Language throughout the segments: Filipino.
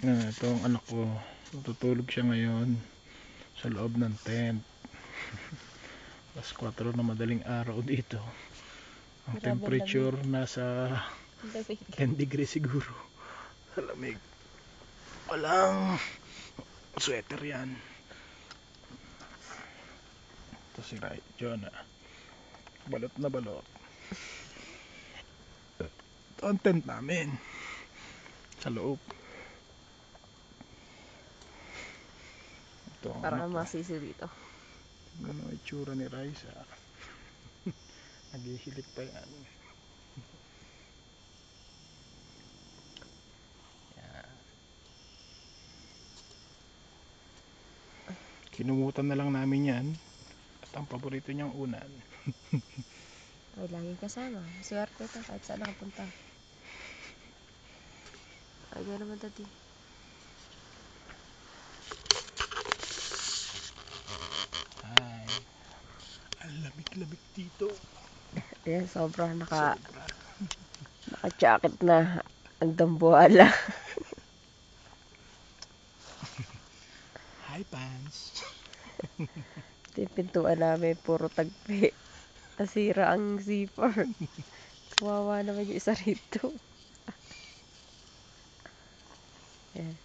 Ito ang anak ko. Natutulog siya ngayon sa loob ng tent. Alas 4 na madaling araw dito. Ang temperature nasa 10 degrees siguro. Sa lamig. Walang sweater yan. Ito si Jonah. Balot na balot. Ito ang tent namin. Sa loob. Ito ang Parang masisi dito. ano ang itsura ni Raisa. Naghihilik pa yan. Kinumutan na lang namin yan. At ang paborito niyang unan. Ay, lagi kasama. Swerte ito kahit saan nakapunta. Ay, gano'n naman dati. Ay, ang lamig-lamig dito. Ayan, sobrang naka-jacket na ang dambuhala. Hi, pants. Ito yung pintuan namin, puro tagpi. Nasira ang zipper. Kawawa naman yung isa rito. Ayan.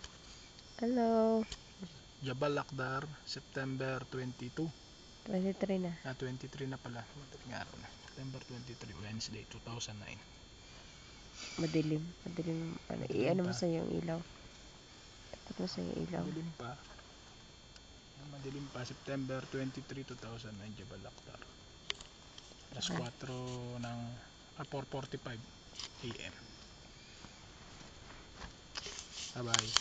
Hello. Jabal Akdar, September 22. 23 na. 23 na pala. Madaling araw na. September 23, Wednesday, 2009. Madilim. Madilim. Ano mo sa yung ilaw. Tapat mo sa yung ilaw. Madilim pa. Madilim pa. September 23, 2009, Jabal Akdar. Alas 4 ng 4:45 AM. Bye-bye.